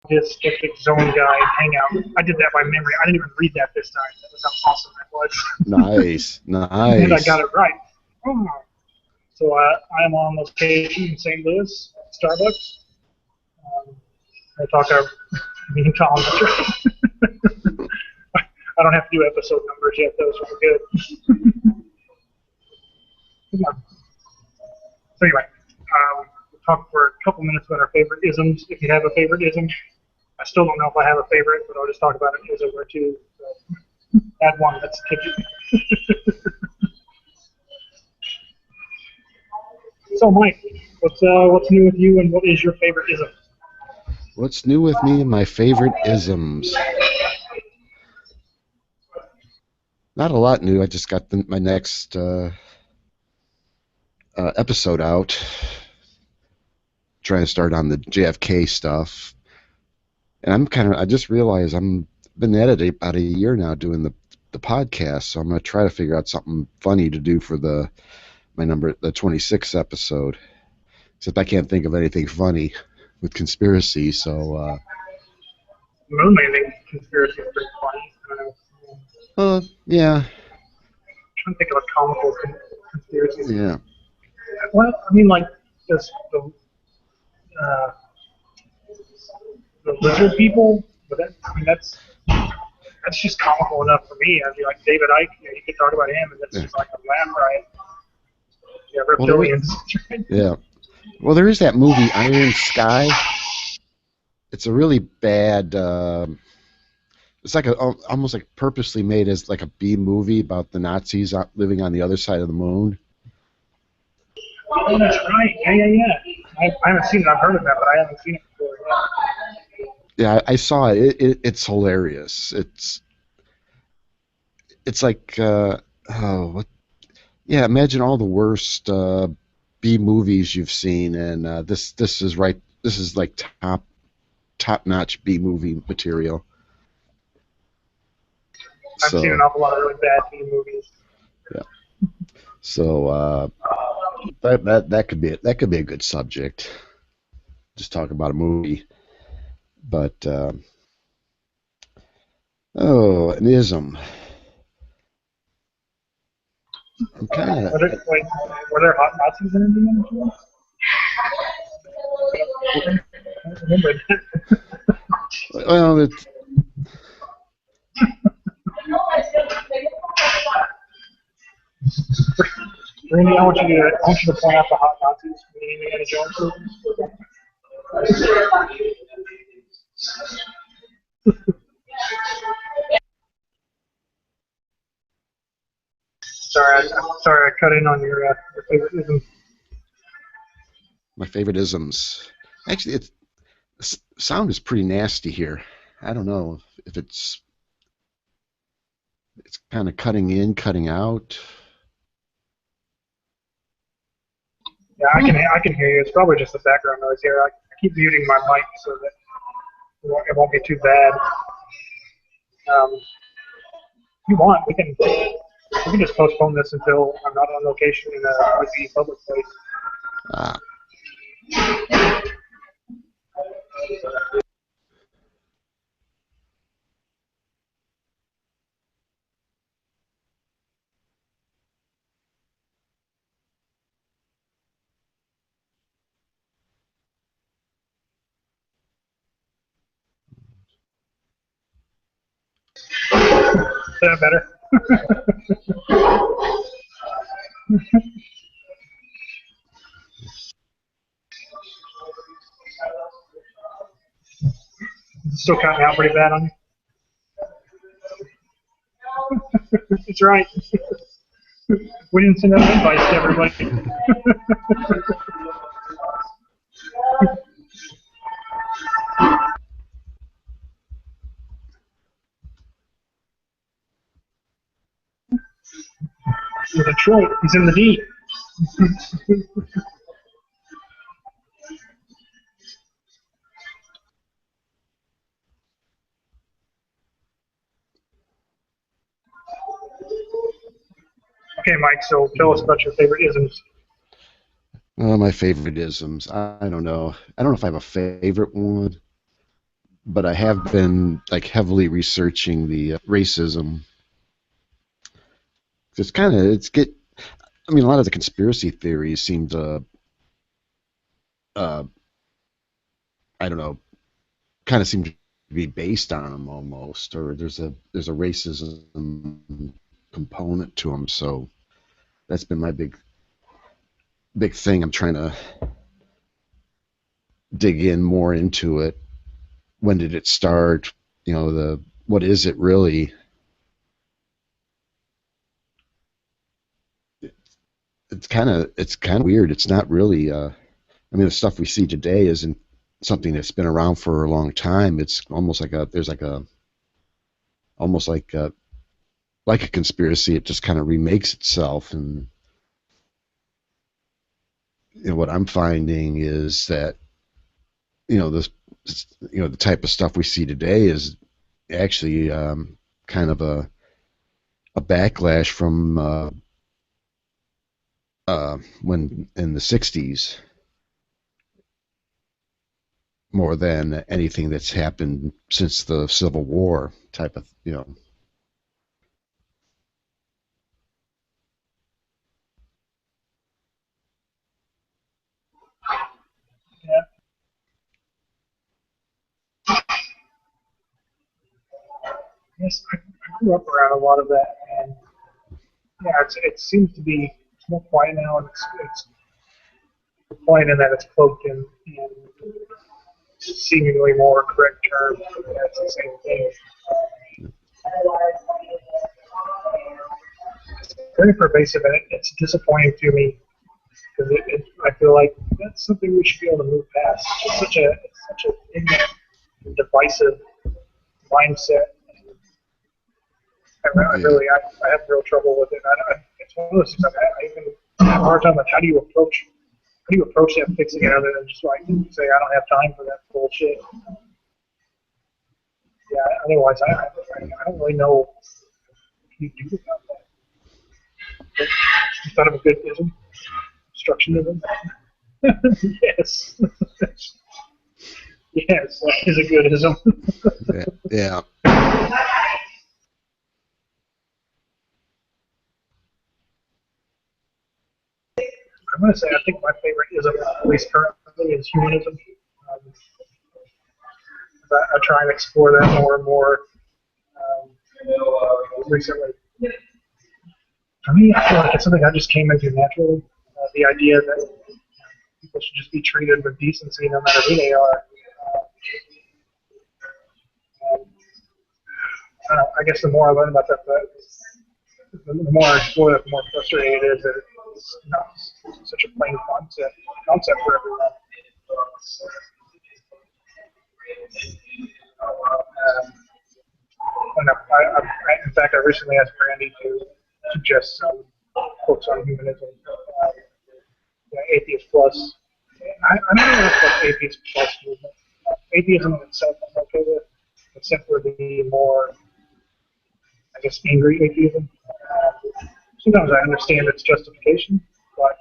this Skeptic Zone Guide Hangout. I did that by memory. I didn't even read that this time. That was how awesome that was. Nice, And I got nice. it right. Oh. So I'm on location in St. Louis, Starbucks. I talk to me and Colin. I don't have to do episode numbers yet, though, so we're good. Come on. So anyway, we'll talk for a couple minutes about our favorite isms. If you have a favorite ism, I still don't know if I have a favorite, but I'll just talk about an ism or two. So add one. That's ticket. So Mike, what's new with you, and what is your favorite ism? What's new with me and my favorite isms? Not a lot new. I just got my next episode out. Trying to start on the JFK stuff, and I just realized been at it about a year now doing the podcast, so I'm gonna try to figure out something funny to do for the 26th episode. Except I can't think of anything funny with conspiracy, so. Moon landing conspiracy is pretty funny. I don't know. Yeah. I'm trying to think of a comical conspiracy. Yeah. Well, I mean, like just the lizard people, but that's just comical enough for me. I'd be like David Icke, you could talk about him, and that's just like a laugh riot. Yeah, reptilians. Yeah. Well, there is that movie Iron Sky. It's a really bad. It's like almost like purposely made as like a B movie about the Nazis living on the other side of the moon. Oh, that's right. Yeah. I haven't seen it. I've heard of that, but I haven't seen it before. Yeah, I saw it. It's hilarious. It's like what? Yeah, imagine all the worst B movies you've seen, and this is right. This is like top notch B movie material. I've seen an awful lot of really bad B movies. Yeah. So that could be a good subject. Just talk about a movie, but an ism. I'm kind of. Were there hot Nazis in the movie? I don't remember that. Well, it's. Randy, I want you to point out the hot Nazis in the Indiana Jones movie. Sorry, I cut in on your favorite ism. My favorite isms. Actually, the sound is pretty nasty here. I don't know if it's kind of cutting in, cutting out. Yeah, I can hear you. It's probably just the background noise here. I keep muting my mic so that it won't be too bad. If you want, we can just postpone this until I'm not on location in a noisy public place. Is that better? Is it still cutting out pretty bad on you? That's right. We didn't send out invites to everybody. In Detroit, he's in the D. Okay, Mike, so tell us about your favorite isms. My favorite isms. I don't know. I don't know if I have a favorite one, but I have been like heavily researching the racism. It's kind of it's get. I mean, a lot of the conspiracy theories seem to, uh, I don't know, kind of seem to be based on them almost, or there's a racism component to them. So that's been my big thing. I'm trying to dig in more into it. When did it start? You know, the what is it really? It's kind of weird. It's not really. I mean, the stuff we see today isn't something that's been around for a long time. It's almost like a there's like a almost like a conspiracy. It just kind of remakes itself. And what I'm finding is that this the type of stuff we see today is actually kind of a backlash from when in the '60s more than anything that's happened since the Civil War type of Yeah. Yes, I grew up around a lot of that, and yeah, it seems to be more quiet now, and it's quiet in that it's cloaked in seemingly more correct terms. That's the same thing. It's very pervasive, and it's disappointing to me because I feel like that's something we should be able to move past. It's such a ignorant and divisive mindset. I have real trouble with it. It's one of those things I even have a hard time with. How do you approach that fixing it other than just like say I don't have time for that bullshit. Yeah. Otherwise, I don't really know what you do about that. You thought of a good ism, obstructionism. Yes. Yes, that is a good ism. yeah, yeah. I'm going to say I think my favorite ism, at least currently, is humanism. Um, I try and explore that more and more um, recently. For me, I feel like it's something I just came into naturally. The idea that people should just be treated with decency no matter who they are. And, I guess the more I learn about that, the more I explore it, the more frustrating it is that it's not such a plain concept for everyone. Um, in fact, I recently asked Brandy to suggest some books on humanism. Atheist Plus. I don't know what Atheist Plus movement. Atheism in itself I'm okay with, except for the more, I guess, angry atheism. Sometimes I understand its justification, but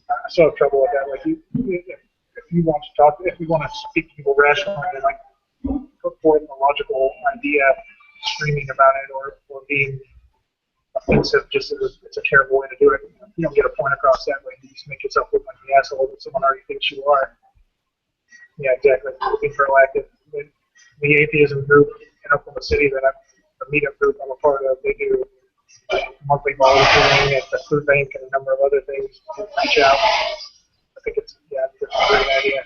I still have trouble with that. Like, if you want to talk, if you want to speak to people rationally and like put forth a logical idea, screaming about it or being offensive just as it's a terrible way to do it. You don't get a point across that way. You just make yourself look like the asshole that someone already thinks you are. Yeah, exactly. Being proactive. The atheism group in Oklahoma City that I'm, the meetup group I'm a part of, they do monthly volunteering at the food bank and a number of other things to reach out. I think it's a great idea.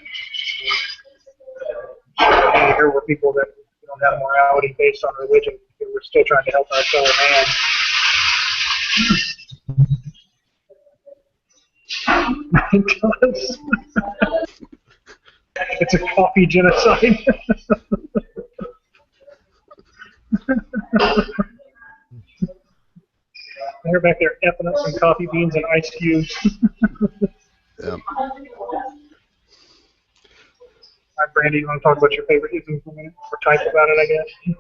And here were people that don't have morality based on religion. We're still trying to help our fellow man. It does. It's a coffee genocide. They're back there effing up some coffee beans and ice cubes. Yeah. Hi, Brandy, you want to talk about your favorite ism for a minute? Or type about it, I guess.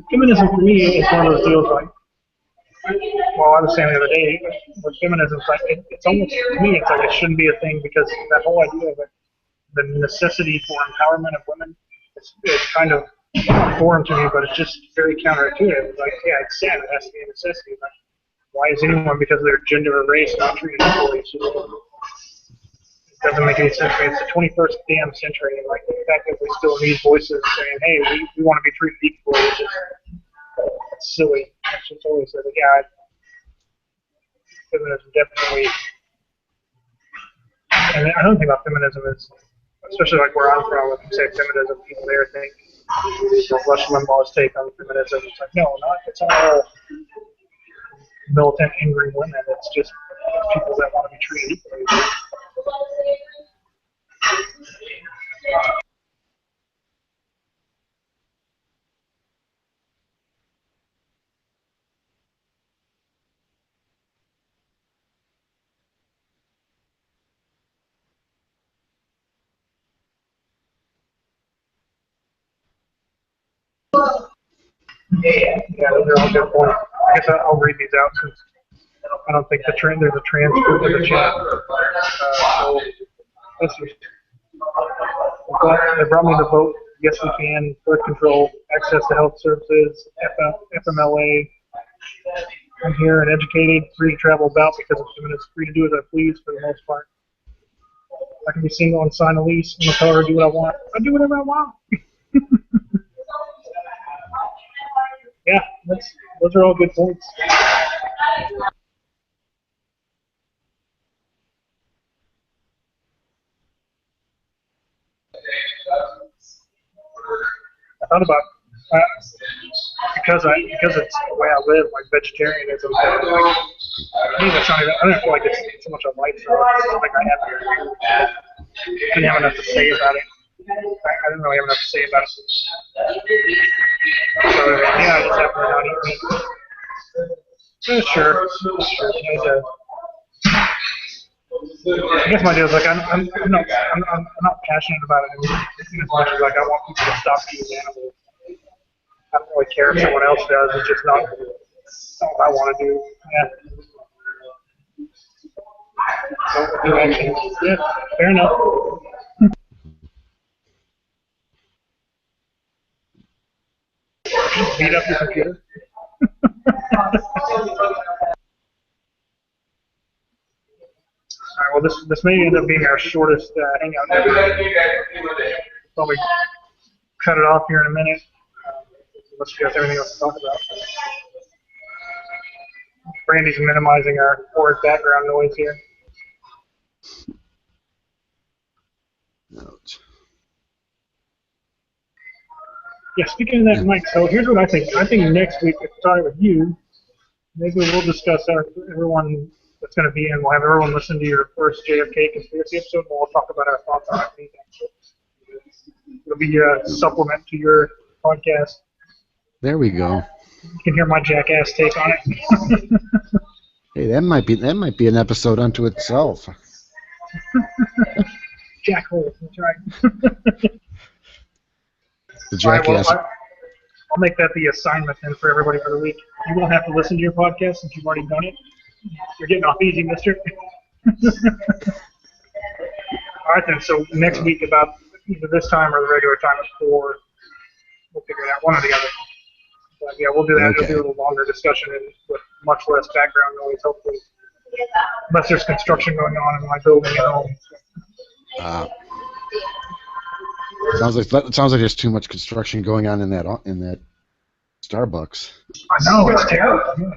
Feminism for me is one of those deals like, well, I was saying the other day, with feminism, it's like it's almost to me, it's like it shouldn't be a thing because that whole idea of it, the necessity for empowerment of women is kind of foreign to me, but it's just very counterintuitive. Like, yeah, it's sad, it has to be a necessity, but why is anyone, because of their gender or race, not treated equally? It doesn't make any sense to me. It's the 21st damn century, and like the fact that we still need voices saying, hey, we want to be treated equally, is just it's silly. It's just always said, yeah, feminism definitely, and another thing about feminism is, especially like where I'm from, when you say feminism, people there think Rush Limbaugh's take on feminism. It's like, no, it's not all militant, angry women. It's just people that want to be treated equally. Yeah, those are all good points. I guess I'll read these out since I don't think there's a transcript of the chat. So let's see. They brought me the vote. Yes, we can. Birth control, access to health services, FMLA. I'm here and educated, free to travel about because I'm feminist, free to do as I please for the most part. I can be single and sign a lease. I'm gonna tell her to do what I want. I do whatever I want. Yeah, those are all good points. I thought about because it's the way I live, like vegetarianism. Like, I think that's not even. I don't feel like it's so much a lifestyle. It's something I have to. I didn't have enough to say about it. I didn't really have enough to say about it. So yeah, I just have to not eat meat. Sure. I guess my deal is like I'm not passionate about it as much as like I want people to stop eating animals. I don't really care if someone else does. It's just not what I want to do. Yeah. Yeah, fair enough. Beat up your computer. Alright, well, this may end up being our shortest hangout ever. Probably cut it off here in a minute, unless you guys have anything else to talk about. Brandy's minimizing our horrid background noise here. Ouch. Yeah, speaking of that, Mike, so here's what I think. I think next week, if starting with you, maybe we'll discuss everyone that's going to be in. We'll have everyone listen to your first JFK conspiracy episode, and we'll talk about our thoughts on it. It'll be a supplement to your podcast. There we go. You can hear my jackass take on it. Hey, that might be an episode unto itself. Jackhole, that's right. The jackass. Right, well, I'll make that the assignment then for everybody for the week. You won't have to listen to your podcast since you've already done it. You're getting off easy, mister. All right, then. So next week, about either this time or the regular time at 4, we'll figure it out, one or the other. But yeah, we'll do that. Okay. We'll do a little longer discussion and with much less background noise, hopefully. Unless there's construction going on in my building at home. It sounds like there's too much construction going on in that Starbucks. I know, it's terrible.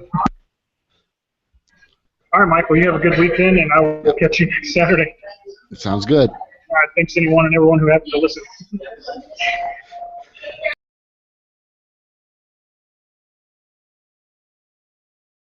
All right, Michael, you have a good weekend, and I will catch you next Saturday. It sounds good. All right, thanks anyone and everyone who happened to listen.